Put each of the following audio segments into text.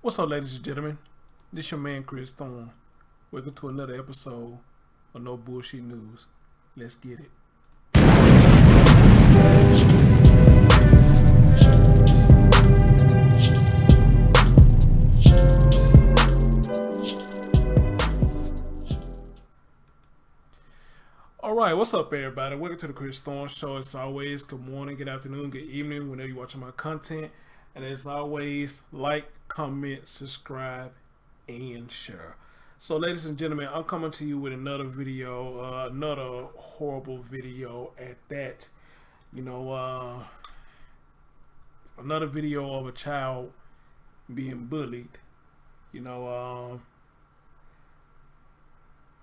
What's up, ladies and gentlemen? This your man Chris Thorne. Welcome to another episode of No Bullshit News. Let's get it. Alright, what's up everybody? Welcome to the Chris Thorne Show. As always, good morning, good afternoon, good evening, whenever you're watching my content. And as always, like, comment, subscribe, and share. So ladies and gentlemen, I'm coming to you with another video, another horrible video at that. You know, another video of a child being bullied. You know,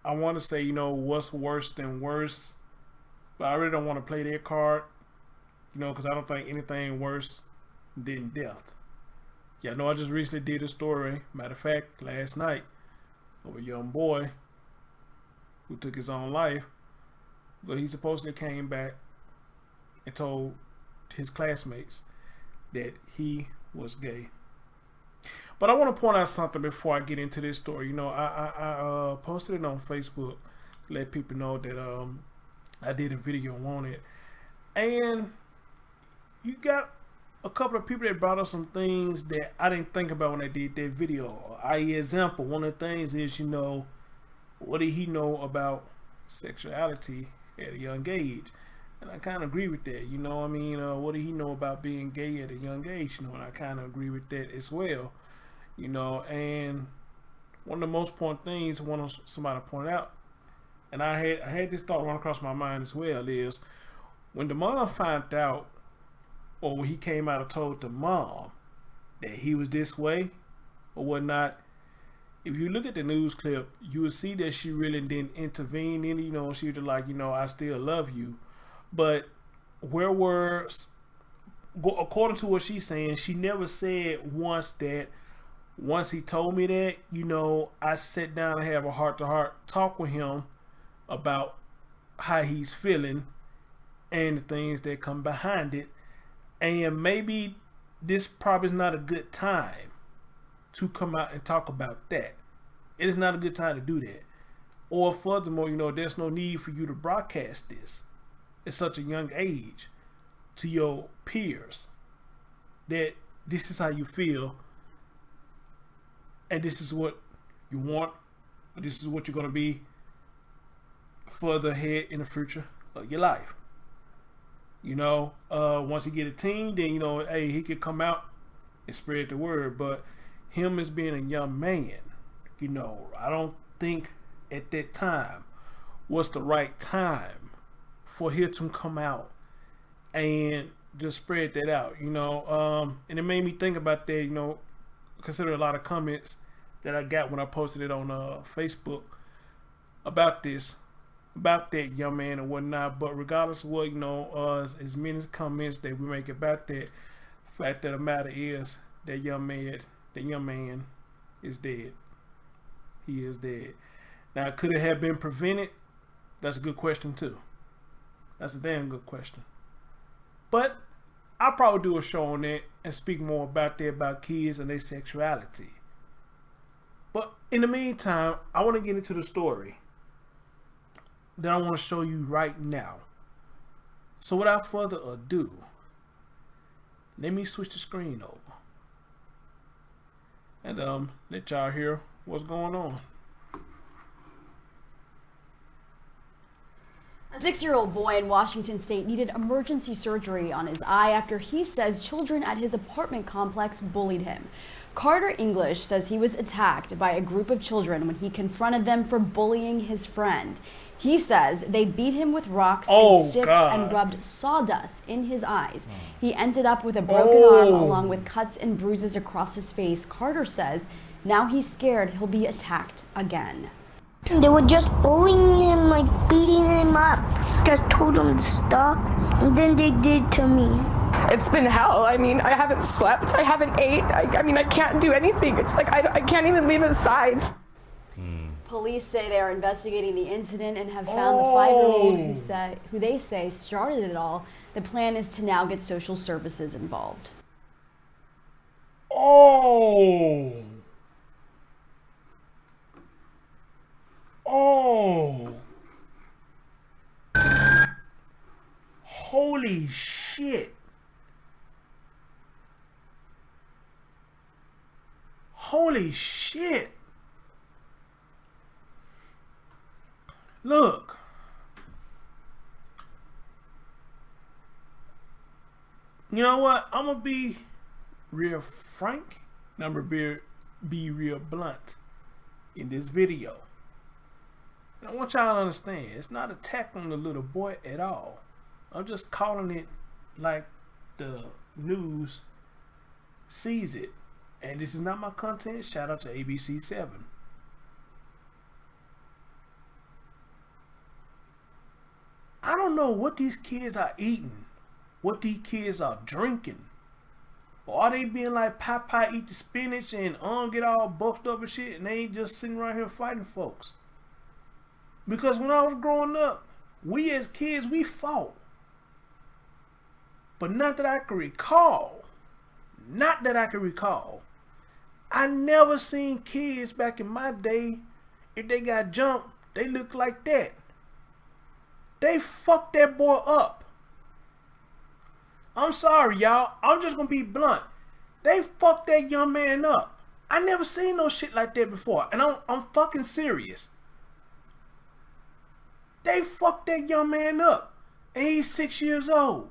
I want to say, you know, what's worse than worse, but I really don't want to play that card, you know, because I don't think anything worse than death. Yeah, I know I just recently did a story, matter of fact, last night, of a young boy who took his own life, but he supposedly came back and told his classmates that he was gay. But I want to point out something before I get into this story. You know, I posted it on Facebook to let people know that I did a video on it. And you got a couple of people that brought up some things that I didn't think about when I did that video. I.e. example, one of the things is, you know, what did he know about sexuality at a young age? And I kind of agree with that. You know, I mean, what did he know about being gay at a young age? You know, and I kind of agree with that as well. You know, and one of the most important things somebody pointed out, and I had this thought run across my mind as well, is when the mom found out, or when he came out and told the mom that he was this way or whatnot, if you look at the news clip, you will see that she really didn't intervene in it. You know, she was like, you know, I still love you. But where was, according to what she's saying, she never said once that, once he told me that, you know, I sat down and have a heart-to-heart talk with him about how he's feeling and the things that come behind it. And maybe this probably is not a good time to come out and talk about that. It is not a good time to do that. Or furthermore, you know, there's no need for you to broadcast this at such a young age to your peers that this is how you feel and this is what you want, or this is what you're going to be further ahead in the future of your life. You know, once he get a teen, then, you know, hey, he could come out and spread the word. But him as being a young man, you know, I don't think at that time was the right time for him to come out and just spread that out, you know. And it made me think about that, you know, consider a lot of comments that I got when I posted it on Facebook about this, about that young man and whatnot. But regardless of what, you know, as many comments that we make about that, fact of the matter is that young man is dead. He is dead. Now, could it have been prevented? That's a good question too. That's a damn good question. But I'll probably do a show on that and speak more about that, about kids and their sexuality. But in the meantime, I want to get into the story that I want to show you right now. So without further ado, let me switch the screen over and let y'all hear what's going on. A 6-year-old boy in Washington State needed emergency surgery on his eye after he says children at his apartment complex bullied him. Carter English says he was attacked by a group of children when he confronted them for bullying his friend. He says they beat him with rocks and sticks and rubbed sawdust in his eyes. He ended up with a broken arm along with cuts and bruises across his face. Carter says now he's scared he'll be attacked again. They were just bullying him, like beating him up. Just told him to stop, and then they did to me. It's been hell. I mean, I haven't slept, I haven't ate. I mean, I can't do anything. It's like I can't even leave his side. Police say they are investigating the incident and have found the 5-year-old who they say started it all. The plan is to now get social services involved. Oh! Holy shit. Look. You know what? I'm going to be real frank. And I'm going to be real blunt in this video. And I want y'all to understand, it's not an attack on the little boy at all. I'm just calling it like the news sees it. And this is not my content. Shout out to ABC7. I don't know what these kids are eating, what these kids are drinking. Or are they being like Popeye eat the spinach and get all buffed up and shit, and they ain't just sitting right here fighting folks? Because when I was growing up, we as kids, we fought. But not that I can recall. Not that I can recall. I never seen kids back in my day, if they got jumped, they looked like that. They fucked that boy up. I'm sorry, y'all. I'm just gonna be blunt. They fucked that young man up. I never seen no shit like that before. And I'm fucking serious. They fucked that young man up. And he's 6 years old.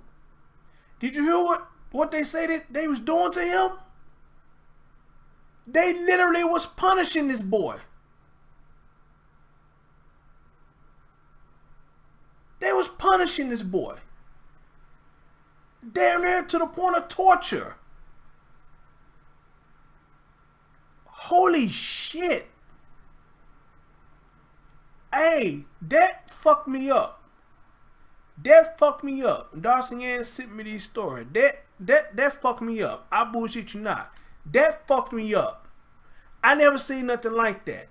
Did you hear what they say that they was doing to him? They literally was punishing this boy. They was punishing this boy. Damn near to the point of torture. Holy shit. Hey, that fucked me up. That fucked me up. Darcy Ann sent me these stories. That fucked me up. I bullshit you not. That fucked me up. I never seen nothing like that.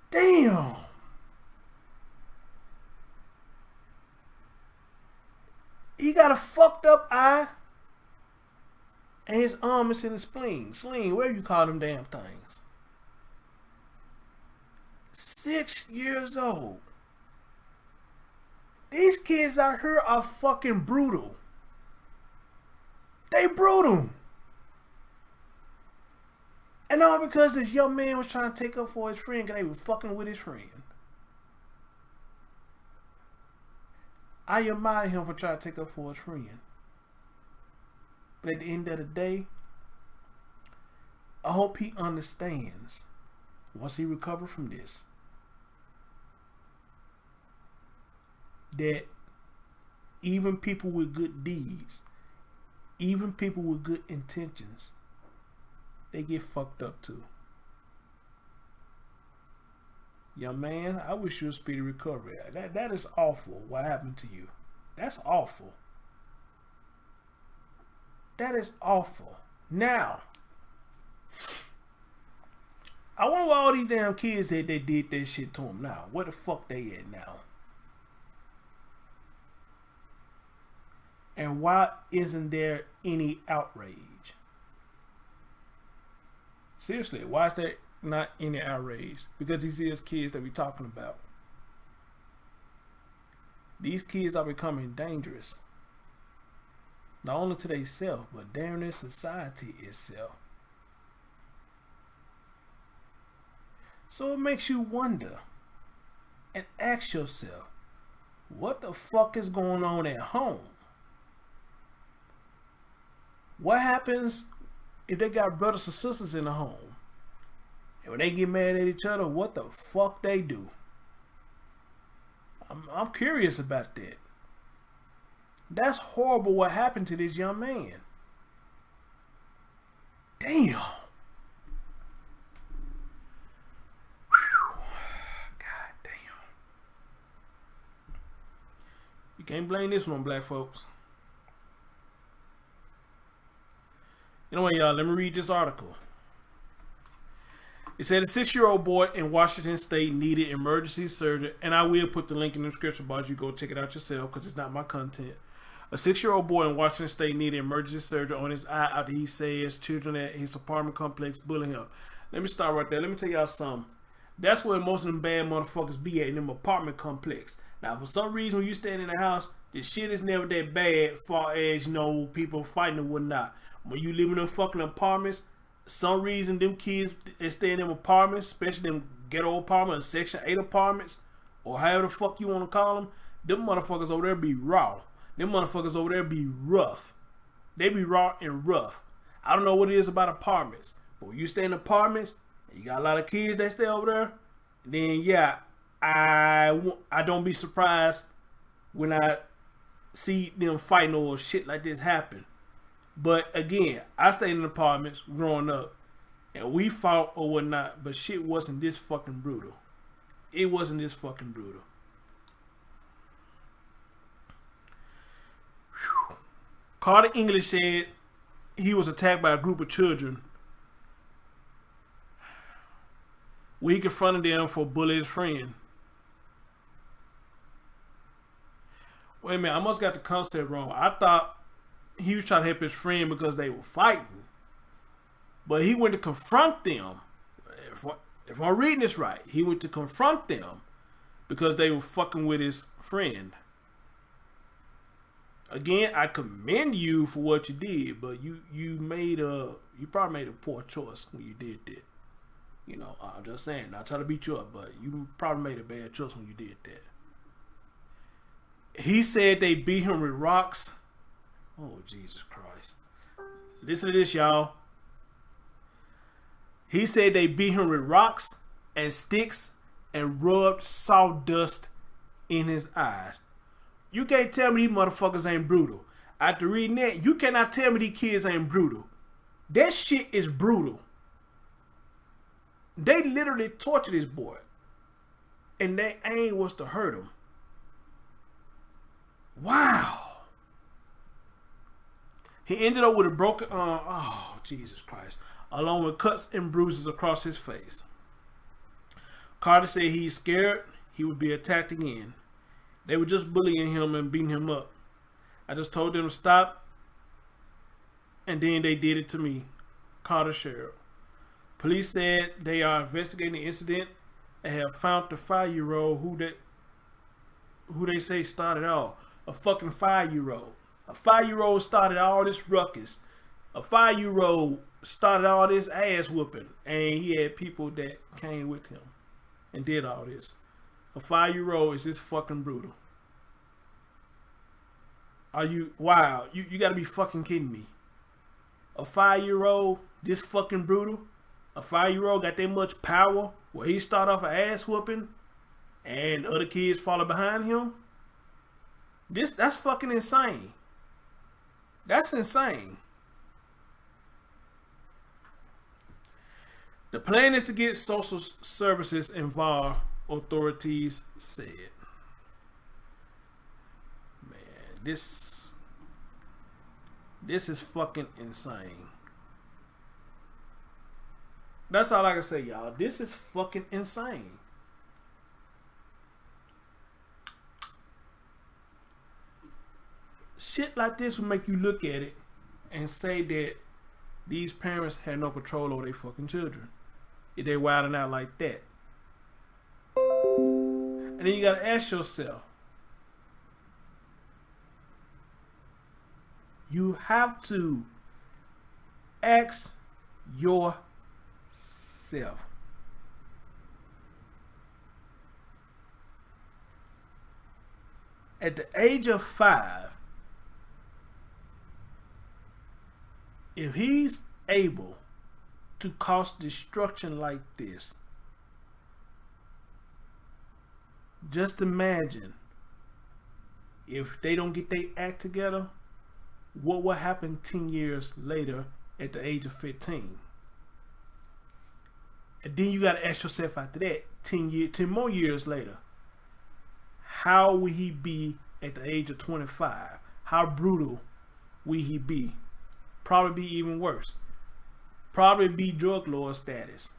Damn. He got a fucked up eye. And his arm is in his spleen. Sling, whatever you call them damn things. 6 years old. These kids out here are fucking brutal. They brutal. And all because this young man was trying to take up for his friend because they were fucking with his friend. I admire him for trying to take up for his friend. But at the end of the day, I hope he understands once he recovers from this that even people with good deeds, even people with good intentions, they get fucked up too. Young man, I wish you a speedy recovery. That is awful what happened to you. That's awful. That is awful. Now, I wonder why all these damn kids said they did that shit to him now. Where the fuck they at now? And why isn't there any outrage? Seriously, why is there not any outrage? Because these is kids that we're talking about. These kids are becoming dangerous. Not only to themselves, but damn near society itself. So it makes you wonder and ask yourself, what the fuck is going on at home? What happens if they got brothers or sisters in the home? And when they get mad at each other, what the fuck they do? I'm curious about that. That's horrible what happened to this young man. Damn. Whew. God damn. You can't blame this one on black folks. You know what, y'all? Let me read this article. It said a 6-year-old boy in Washington State needed emergency surgery, and I will put the link in the description box. You go check it out yourself because it's not my content. A 6-year-old boy in Washington State needed emergency surgery on his eye after he says children at his apartment complex bullied him. Let me start right there. Let me tell y'all something. That's where most of them bad motherfuckers be at, in them apartment complex. Now, for some reason, when you stand in the house, The shit is never that bad far as, you know, people fighting and whatnot. When you live in them fucking apartments, some reason them kids that stay in them apartments, especially them ghetto apartments, Section 8 apartments, or however the fuck you want to call them motherfuckers over there be raw. Them motherfuckers over there be rough. They be raw and rough. I don't know what it is about apartments, but when you stay in apartments, and you got a lot of kids that stay over there, then yeah, I don't be surprised when I see them fighting or shit like this happen. But again, I stayed in apartments growing up, and we fought or whatnot, but shit wasn't this fucking brutal. It wasn't this fucking brutal. Whew. Carter English said he was attacked by a group of children. We confronted them for bullying his friend. Wait a minute, I must got the concept wrong. I thought he was trying to help his friend because they were fighting. But he went to confront them. If I'm reading this right, he went to confront them because they were fucking with his friend. Again, I commend you for what you did, but you probably made a poor choice when you did that. You know, I'm just saying, not trying to beat you up, but you probably made a bad choice when you did that. He said they beat him with rocks. Oh, Jesus Christ. Listen to this, y'all. He said they beat him with rocks and sticks and rubbed sawdust in his eyes. You can't tell me these motherfuckers ain't brutal. After reading that, you cannot tell me these kids ain't brutal. That shit is brutal. They literally tortured this boy. And their aim was to hurt him. Wow. He ended up with a broken arm. Oh, Jesus Christ. Along with cuts and bruises across his face. Carter said he's scared he would be attacked again. They were just bullying him and beating him up. I just told them to stop, and then they did it to me. Carter shared. Police said they are investigating the incident and have found the 5-year-old who they say started all. A fucking 5-year-old. A 5-year-old started all this ruckus. A 5-year-old started all this ass whooping, and he had people that came with him and did all this. A 5-year-old is this fucking brutal. Are you, wow, you gotta be fucking kidding me. A 5-year-old this fucking brutal? A 5-year-old got that much power where he start off an ass whooping and other kids follow behind him? That's fucking insane. That's insane. The plan is to get social services involved, authorities said. Man, this is fucking insane. That's all I can say, y'all. This is fucking insane. Shit like this will make you look at it and say that these parents had no control over their fucking children if they wilding out like that. And then you gotta ask yourself, you have to ask yourself, at the age of 5, if he's able to cause destruction like this, just imagine if they don't get their act together, what will happen 10 years later at the age of 15? And then you got to ask yourself after that, 10 more years later, how will he be at the age of 25? How brutal will he be? Probably be even worse. Probably be drug lord status.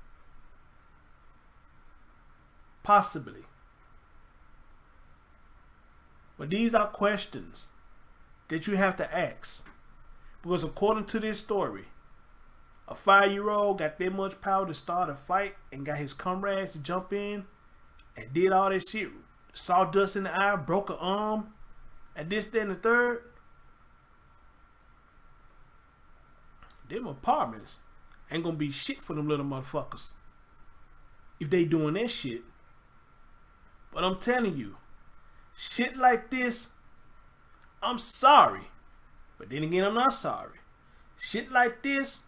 Possibly. But these are questions that you have to ask. Because according to this story, a 5-year-old got that much power to start a fight and got his comrades to jump in and did all this shit. Sawdust in the eye, broke an arm. and this, that, and the third. Them apartments ain't gonna be shit for them little motherfuckers if they doing that shit. But I'm telling you, shit like this, I'm sorry. But then again, I'm not sorry. Shit like this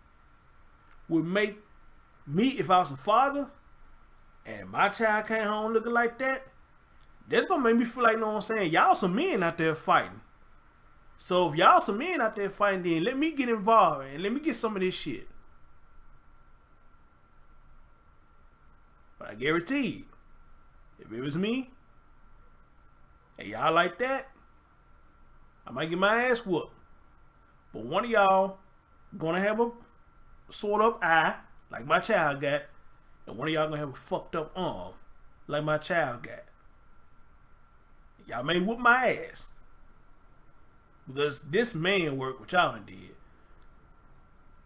would make me, if I was a father and my child came home looking like that, that's gonna make me feel like, you know what I'm saying, y'all some men out there fighting. So if y'all some men out there fighting, then let me get involved and let me get some of this shit. But I guarantee you, if it was me, and y'all like that, I might get my ass whooped. But one of y'all gonna have a sort of eye, like my child got, and one of y'all gonna have a fucked up arm, like my child got. Y'all may whoop my ass. Because this man work what y'all done did.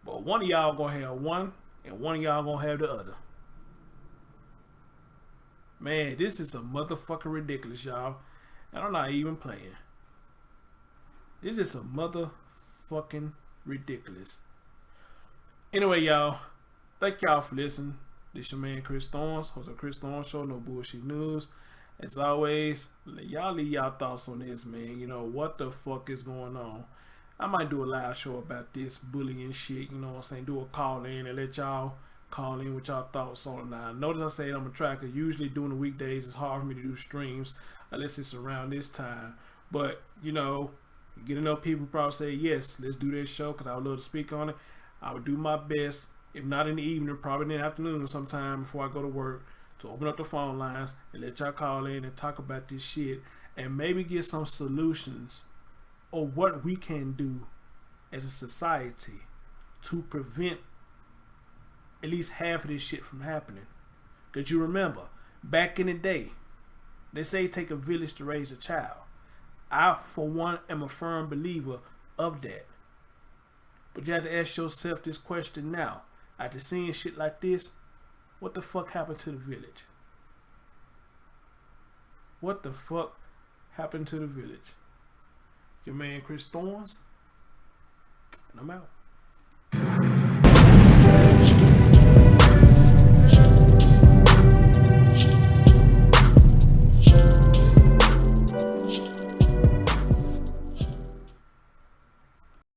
But one of y'all gonna have one, and one of y'all gonna have the other. Man, this is a motherfucking ridiculous, y'all. And I'm not even playing. This is a motherfucking ridiculous. Anyway, y'all, thank y'all for listening. This your man Chris Thorns, host of Chris Thorns Show, no bullshit news. As always, y'all leave y'all thoughts on this, man. You know, what the fuck is going on? I might do a live show about this bullying shit, you know what I'm saying? Do a call in and let y'all call in with y'all thoughts on it. Now, notice I said I'm a tracker. Usually during the weekdays, it's hard for me to do streams unless it's around this time. But, you know, get enough people probably say, yes, let's do this show because I would love to speak on it. I would do my best, if not in the evening, probably in the afternoon sometime before I go to work, to open up the phone lines and let y'all call in and talk about this shit and maybe get some solutions or what we can do as a society to prevent at least half of this shit from happening. Because you remember, back in the day, they say take a village to raise a child. I, for one, am a firm believer of that. But you have to ask yourself this question now. After seeing shit like this, what the fuck happened to the village? What the fuck happened to the village? Your man Chris Thorns, and I'm out.